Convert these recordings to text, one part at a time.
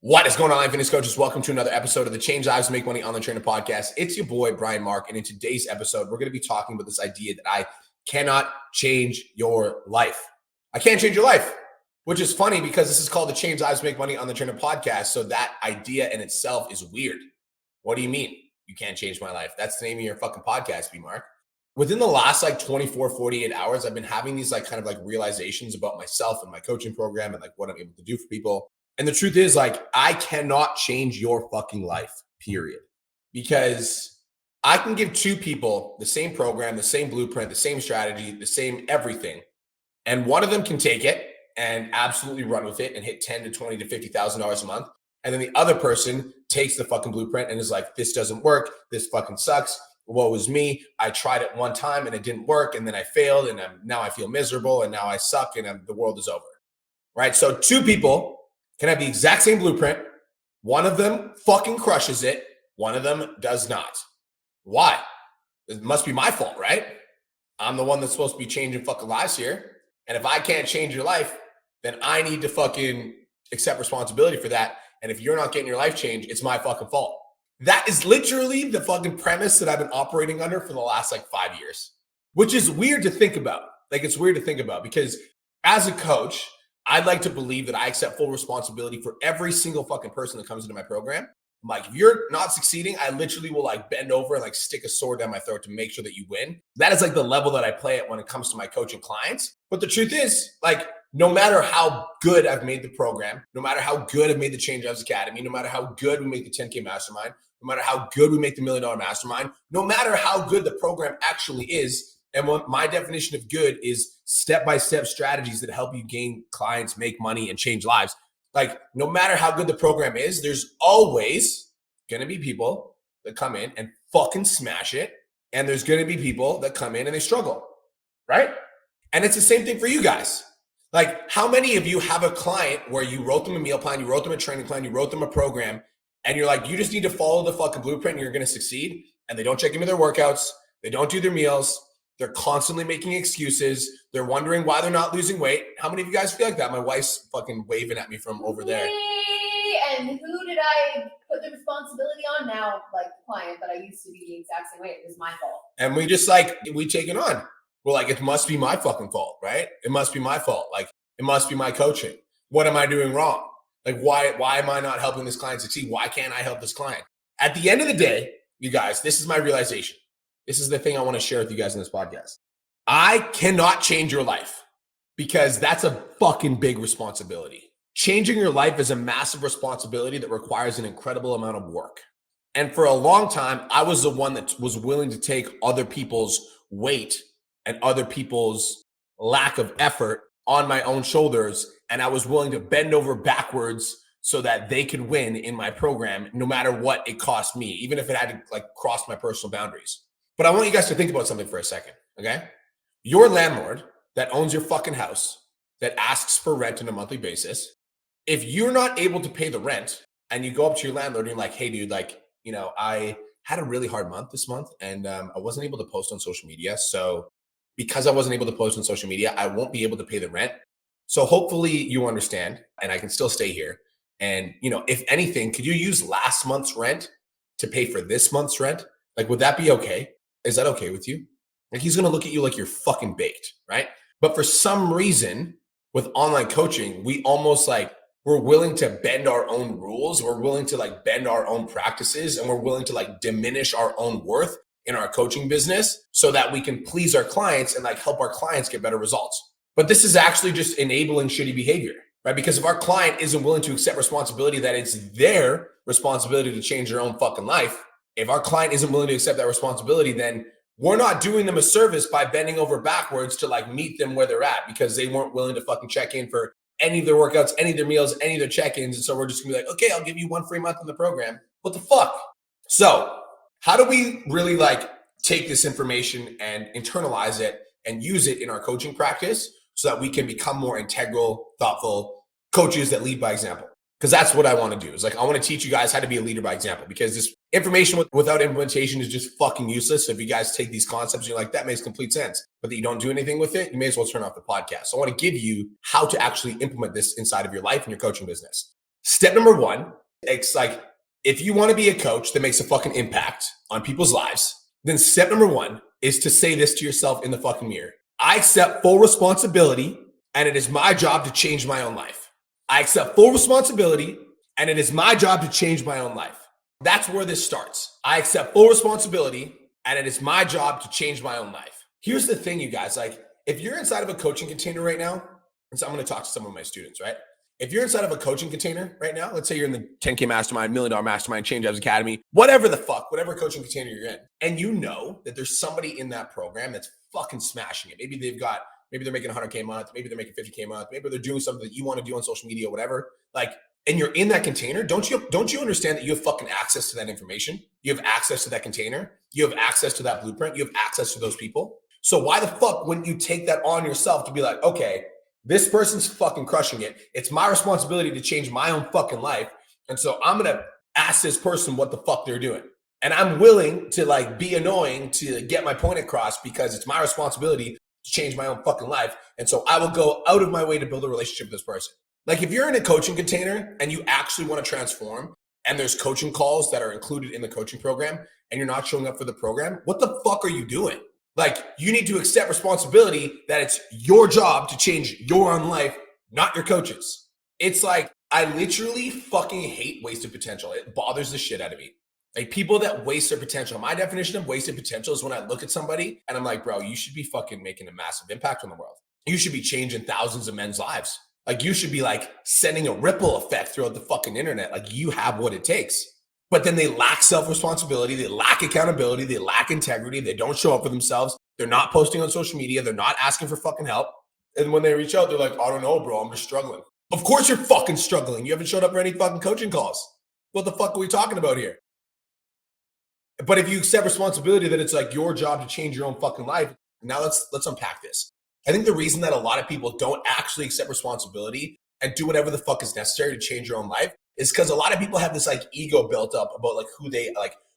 What is going on, Life Fitness Coaches? Welcome to another episode of the Change Lives Make Money Online Trainer podcast. It's your boy, Brian Mark. And in today's episode, we're going to be talking about this idea that I cannot change your life. I can't change your life, which is funny because this is called the Change Lives Make Money Online Trainer podcast. So that idea in itself is weird. What do you mean you can't change my life? That's the name of your fucking podcast, B Mark. Within the last 24, 48 hours, I've been having these realizations about myself and my coaching program and what I'm able to do for people. And the truth is, I cannot change your fucking life, period. Because I can give two people the same program, the same blueprint, the same strategy, the same everything. And one of them can take it and absolutely run with it and hit $10 to $20 to $50,000 a month. And then the other person takes the fucking blueprint and is like, this doesn't work. This fucking sucks. Woe is me. I tried it one time and it didn't work. And then I failed and now I feel miserable and now I suck and the world is over. Right? So two people can have the exact same blueprint. One of them fucking crushes it. One of them does not. Why? It must be my fault, right? I'm the one that's supposed to be changing fucking lives here. And if I can't change your life, then I need to fucking accept responsibility for that. And if you're not getting your life changed, it's my fucking fault. That is literally the fucking premise that I've been operating under for the last 5 years, which is weird to think about. It's weird to think about because as a coach, I'd like to believe that I accept full responsibility for every single fucking person that comes into my program. I'm like, if you're not succeeding, I literally will bend over and stick a sword down my throat to make sure that you win. That is the level that I play at when it comes to my coaching clients. But the truth is, no matter how good I've made the program, no matter how good I've made the Change Lives Academy, no matter how good we make the 10K Mastermind, no matter how good we make the $1 Million Mastermind, no matter how good the program actually is, and what my definition of good is step-by-step strategies that help you gain clients, make money, and change lives. No matter how good the program is, there's always going to be people that come in and fucking smash it. And there's going to be people that come in and they struggle, right? And it's the same thing for you guys. How many of you have a client where you wrote them a meal plan, you wrote them a training plan, you wrote them a program, and you're you just need to follow the fucking blueprint and you're going to succeed. And they don't check into their workouts. They don't do their meals. They're constantly making excuses. They're wondering why they're not losing weight. How many of you guys feel like that? My wife's fucking waving at me from over there. Me, and who did I put the responsibility on now? The client that I used to be the exact same way. It was my fault. And we just we take it on. We're it must be my fucking fault, right? It must be my fault. It must be my coaching. What am I doing wrong? Why am I not helping this client succeed? Why can't I help this client? At the end of the day, you guys, this is my realization. This is the thing I want to share with you guys in this podcast. I cannot change your life because that's a fucking big responsibility. Changing your life is a massive responsibility that requires an incredible amount of work. And for a long time, I was the one that was willing to take other people's weight and other people's lack of effort on my own shoulders. And I was willing to bend over backwards so that they could win in my program, no matter what it cost me, even if it had to cross my personal boundaries. But I want you guys to think about something for a second, okay? Your landlord that owns your fucking house, that asks for rent on a monthly basis, if you're not able to pay the rent and you go up to your landlord and you're like, hey, dude, I had a really hard month this month and I wasn't able to post on social media. So because I wasn't able to post on social media, I won't be able to pay the rent. So hopefully you understand and I can still stay here. And, if anything, could you use last month's rent to pay for this month's rent? Would that be okay? Is that okay with you? He's going to look at you like you're fucking baked, right? But for some reason with online coaching, we almost we're willing to bend our own rules. We're willing to bend our own practices and we're willing to diminish our own worth in our coaching business so that we can please our clients and help our clients get better results. But this is actually just enabling shitty behavior, right? Because if our client isn't willing to accept responsibility that it's their responsibility to change their own fucking life, if our client isn't willing to accept that responsibility, then we're not doing them a service by bending over backwards to meet them where they're at because they weren't willing to fucking check in for any of their workouts, any of their meals, any of their check-ins. And so we're just gonna be okay, I'll give you 1 free month in the program. What the fuck? So how do we really take this information and internalize it and use it in our coaching practice so that we can become more integral, thoughtful coaches that lead by example? Because that's what I want to do is I want to teach you guys how to be a leader by example, because this information without implementation is just fucking useless. So if you guys take these concepts, you're that makes complete sense, but that you don't do anything with it, you may as well turn off the podcast. So I want to give you how to actually implement this inside of your life and your coaching business. Step number one, it's like, if you want to be a coach that makes a fucking impact on people's lives, then step number one is to say this to yourself in the fucking mirror. I accept full responsibility, and it is my job to change my own life. I accept full responsibility, and it is my job to change my own life. That's where this starts. I accept full responsibility, and it is my job to change my own life. Here's the thing, you guys, like, if you're inside of a coaching container right now, and so I'm going to talk to some of my students, right? If you're inside of a coaching container right now, let's say you're in the 10K mastermind, $1 million mastermind, Change Lives Academy, whatever the fuck, whatever coaching container you're in, and you know that there's somebody in that program that's fucking smashing it. Maybe they're making 100K a month, maybe they're making 50K a month, maybe they're doing something that you want to do on social media, whatever. Like, and you're in that container, don't you understand that you have fucking access to that information? You have access to that container. You have access to that blueprint. You have access to those people. So why the fuck wouldn't you take that on yourself to be like, okay, this person's fucking crushing it. It's my responsibility to change my own fucking life. And so I'm going to ask this person what the fuck they're doing. And I'm willing to like be annoying to get my point across because it's my responsibility to change my own fucking life. And so I will go out of my way to build a relationship with this person. Like if you're in a coaching container and you actually want to transform and there's coaching calls that are included in the coaching program and you're not showing up for the program, what the fuck are you doing? Like, you need to accept responsibility that it's your job to change your own life, not your coach's. It's like, I literally fucking hate wasted potential. It bothers the shit out of me. Like, people that waste their potential. My definition of wasted potential is when I look at somebody and I'm like, bro, you should be fucking making a massive impact on the world. You should be changing thousands of men's lives. Like, you should be like sending a ripple effect throughout the fucking internet. Like, you have what it takes. But then they lack self-responsibility, they lack accountability, they lack integrity, they don't show up for themselves, they're not posting on social media, they're not asking for fucking help. And when they reach out, they're like, I don't know, bro, I'm just struggling. Of course you're fucking struggling. You haven't showed up for any fucking coaching calls. What the fuck are we talking about here? But if you accept responsibility that it's like your job to change your own fucking life, now let's unpack this. I think the reason that a lot of people don't actually accept responsibility and do whatever the fuck is necessary to change your own life is because a lot of people have this like ego built up about like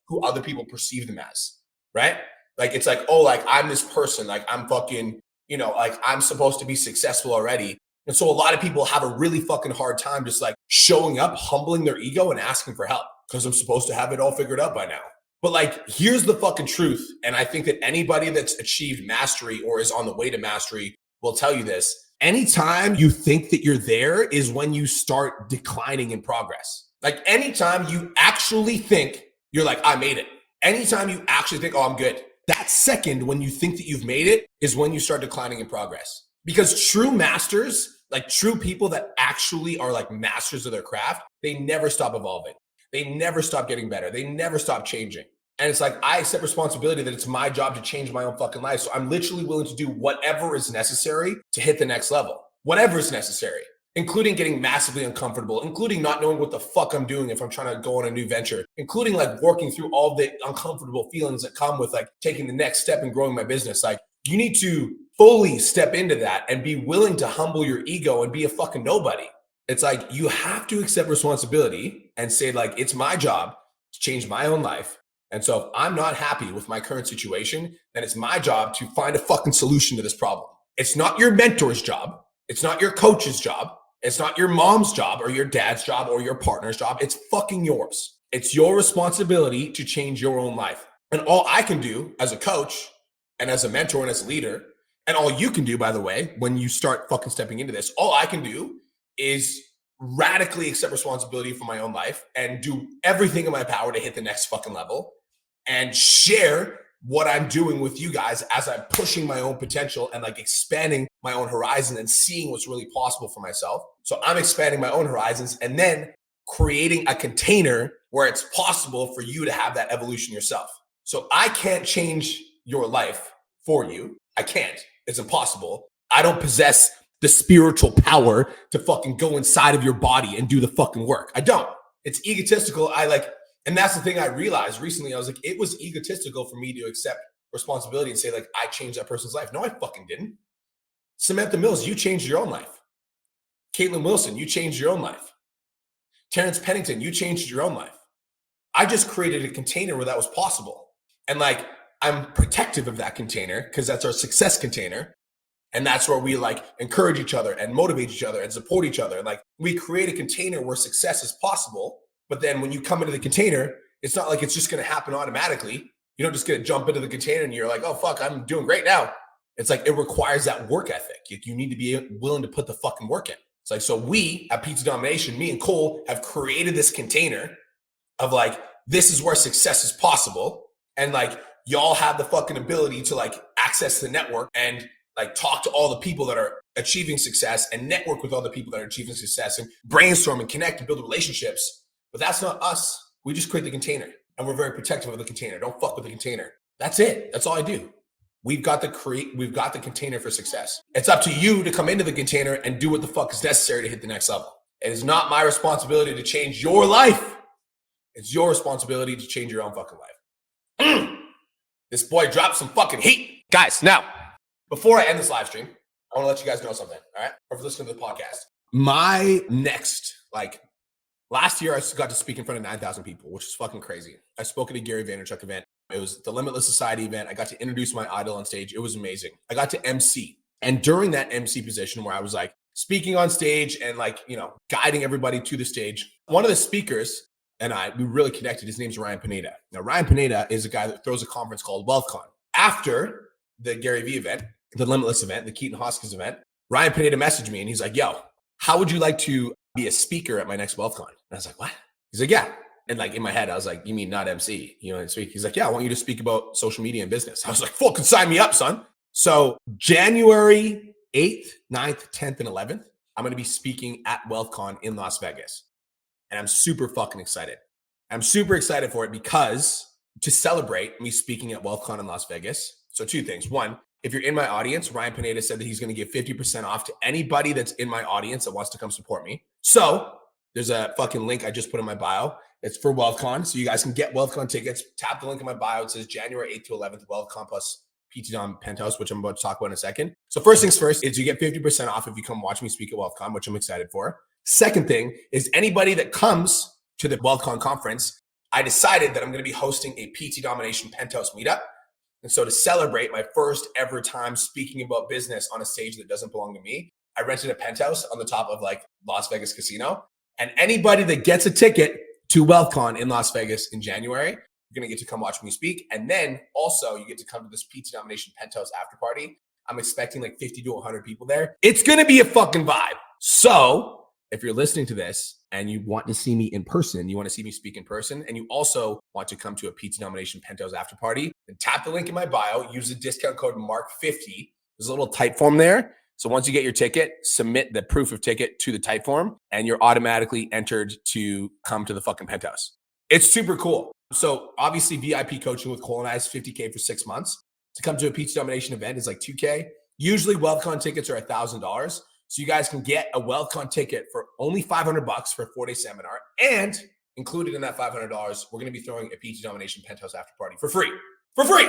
who other people perceive them as, right? Like, it's like, oh, like I'm this person, like I'm fucking, like I'm supposed to be successful already. And so a lot of people have a really fucking hard time just like showing up, humbling their ego and asking for help because I'm supposed to have it all figured out by now. But like, here's the fucking truth. And I think that anybody that's achieved mastery or is on the way to mastery will tell you this. Anytime you think that you're there is when you start declining in progress. Like anytime you actually think you're like, I made it. Anytime you actually think, oh, I'm good. That second when you think that you've made it is when you start declining in progress. Because true masters, like true people that actually are like masters of their craft, they never stop evolving. They never stop getting better. They never stop changing. And it's like, I accept responsibility that it's my job to change my own fucking life. So I'm literally willing to do whatever is necessary to hit the next level, whatever is necessary, including getting massively uncomfortable, including not knowing what the fuck I'm doing if I'm trying to go on a new venture, including like working through all the uncomfortable feelings that come with like taking the next step and growing my business. Like, you need to fully step into that and be willing to humble your ego and be a fucking nobody. It's like, you have to accept responsibility and say like, it's my job to change my own life. And so if I'm not happy with my current situation, then it's my job to find a fucking solution to this problem. It's not your mentor's job. It's not your coach's job. It's not your mom's job or your dad's job or your partner's job. It's fucking yours. It's your responsibility to change your own life. And all I can do as a coach and as a mentor and as a leader, and all you can do, by the way, when you start fucking stepping into this, all I can do is radically accept responsibility for my own life and do everything in my power to hit the next fucking level and share what I'm doing with you guys as I'm pushing my own potential and like expanding my own horizon and seeing what's really possible for myself. So I'm expanding my own horizons and then creating a container where it's possible for you to have that evolution yourself. So I can't change your life for you. I can't. It's impossible. I don't possess the spiritual power to fucking go inside of your body and do the fucking work. I don't. It's egotistical. And that's the thing I realized recently. I was like, it was egotistical for me to accept responsibility and say like, I changed that person's life. No, I fucking didn't. Samantha Mills, you changed your own life. Caitlin Wilson, you changed your own life. Terrence Pennington, you changed your own life. I just created a container where that was possible. And like, I'm protective of that container because that's our success container. And that's where we like encourage each other and motivate each other and support each other. And like we create a container where success is possible. But then when you come into the container, it's not like it's just going to happen automatically. You don't just get to jump into the container and you're like, oh, fuck, I'm doing great now. It's like it requires that work ethic. You need to be willing to put the fucking work in. It's like, so we at Pizza Domination, me and Cole have created this container of like, this is where success is possible. And like, y'all have the fucking ability to like access the network and like talk to all the people that are achieving success and network with all the people that are achieving success and brainstorm and connect and build relationships. But that's not us. We just create the container and we're very protective of the container. Don't fuck with the container. That's it. That's all I do. We've got the container for success. It's up to you to come into the container and do what the fuck is necessary to hit the next level. It is not my responsibility to change your life. It's your responsibility to change your own fucking life. This boy dropped some fucking heat. Guys, now, before I end this live stream, I want to let you guys know something, all right? Or if you're listening to the podcast. My next, last year I got to speak in front of 9,000 people, which is fucking crazy. I spoke at a Gary Vaynerchuk event. It was the Limitless Society event. I got to introduce my idol on stage. It was amazing. I got to MC. And during that MC position where I was like speaking on stage and like, you know, guiding everybody to the stage, one of the speakers and we really connected. His name's Ryan Pineda. Now, Ryan Pineda is a guy that throws a conference called WealthCon. After the Gary Vee event, the Limitless event, the Keaton Hoskins event, Ryan Pineda messaged me and he's like, yo, how would you like to be a speaker at my next WealthCon? And I was like, what? He's like, yeah. And like in my head, I was like, you mean not MC? You know, and speak. He's like, yeah, I want you to speak about social media and business. I was like, fucking sign me up, son. So January 8th, 9th, 10th, and 11th, I'm going to be speaking at WealthCon in Las Vegas. And I'm super fucking excited. I'm super excited for it because to celebrate me speaking at WealthCon in Las Vegas. So two things. One, if you're in my audience, Ryan Pineda said that he's going to give 50% off to anybody that's in my audience that wants to come support me. So there's a fucking link I just put in my bio. It's for WealthCon. So you guys can get WealthCon tickets. Tap the link in my bio. It says January 8th to 11th, WealthCon plus PT Dom Penthouse, which I'm about to talk about in a second. So first things first is you get 50% off if you come watch me speak at WealthCon, which I'm excited for. Second thing is anybody that comes to the WealthCon conference, I decided that I'm going to be hosting a PT Domination Penthouse meetup. And so to celebrate my first ever time speaking about business on a stage that doesn't belong to me, I rented a penthouse on the top of like Las Vegas Casino. And anybody that gets a ticket to WealthCon in Las Vegas in January, you're going to get to come watch me speak. And then also you get to come to this PT Domination Penthouse after party. I'm expecting like 50 to 100 people there. It's going to be a fucking vibe. So if you're listening to this and you want to see me in person, you want to see me speak in person, and you also want to come to a PT Domination Penthouse after party, then tap the link in my bio, use the discount code MARK50. There's a little type form there. So once you get your ticket, submit the proof of ticket to the type form and you're automatically entered to come to the fucking penthouse. It's super cool. So obviously VIP coaching with Cole and I is $50K for 6 months. To come to a PT Domination event is like $2K. Usually WealthCon tickets are $1,000. So you guys can get a WealthCon ticket for only $500 for a 4-day seminar. And included in that $500, we're going to be throwing a PT Domination Penthouse after party for free. For free.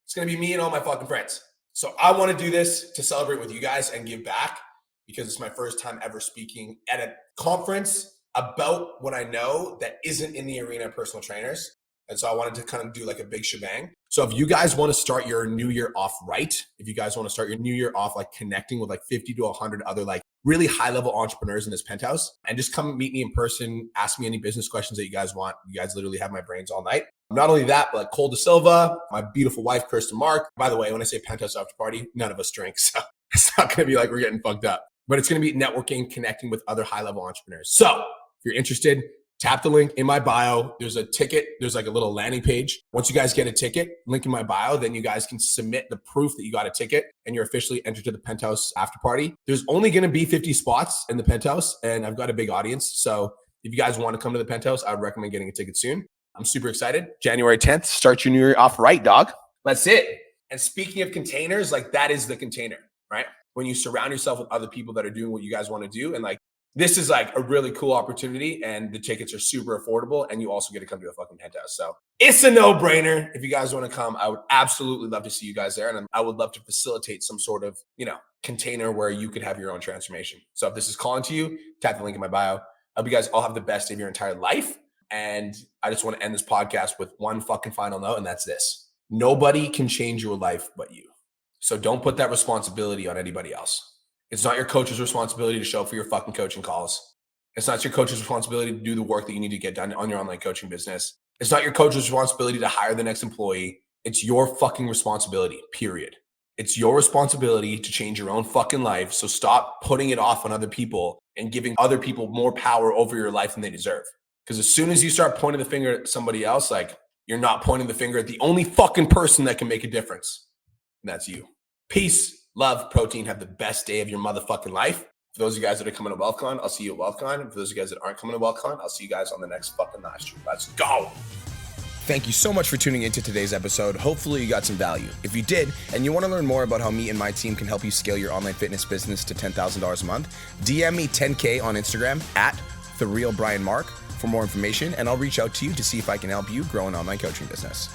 It's going to be me and all my fucking friends. So I want to do this to celebrate with you guys and give back because it's my first time ever speaking at a conference about what I know that isn't in the arena of personal trainers. And so I wanted to kind of do like a big shebang. So if you guys want to start your new year off right, if you guys want to start your new year off like connecting with like 50 to 100 other like really high level entrepreneurs in this penthouse, and just come meet me in person, ask me any business questions that you guys want. You guys literally have my brains all night. Not only that, but like Cole De Silva, my beautiful wife, Kirsten Mark. By the way, when I say penthouse after party, none of us drink. So it's not going to be like we're getting fucked up, but it's going to be networking, connecting with other high level entrepreneurs. So if you're interested, tap the link in my bio. There's a ticket. There's like a little landing page. Once you guys get a ticket, link in my bio, then you guys can submit the proof that you got a ticket and you're officially entered to the penthouse after party. There's only going to be 50 spots in the penthouse and I've got a big audience. So if you guys want to come to the penthouse, I would recommend getting a ticket soon. I'm super excited. January 10th, start your new year off right, dog. That's it. And speaking of containers, like that is the container, right? When you surround yourself with other people that are doing what you guys want to do. And like, this is like a really cool opportunity and the tickets are super affordable and you also get to come to a fucking penthouse. So it's a no-brainer. If you guys want to come, I would absolutely love to see you guys there. And I would love to facilitate some sort of, container where you could have your own transformation. So if this is calling to you, tap the link in my bio. I hope you guys all have the best day of your entire life. And I just want to end this podcast with one fucking final note. And that's this: nobody can change your life but you. So don't put that responsibility on anybody else. It's not your coach's responsibility to show up for your fucking coaching calls. It's not your coach's responsibility to do the work that you need to get done on your online coaching business. It's not your coach's responsibility to hire the next employee. It's your fucking responsibility, period. It's your responsibility to change your own fucking life. So stop putting it off on other people and giving other people more power over your life than they deserve. Because as soon as you start pointing the finger at somebody else, like, you're not pointing the finger at the only fucking person that can make a difference. And that's you. Peace, love, protein. Have the best day of your motherfucking life. For those of you guys that are coming to WealthCon, I'll see you at WealthCon. And for those of you guys that aren't coming to WealthCon, I'll see you guys on the next fucking live stream. Let's go. Thank you so much for tuning into today's episode. Hopefully you got some value. If you did, and you want to learn more about how me and my team can help you scale your online fitness business to $10,000 a month, DM me 10K on Instagram at TheRealBrianMark for more information, and I'll reach out to you to see if I can help you grow an online coaching business.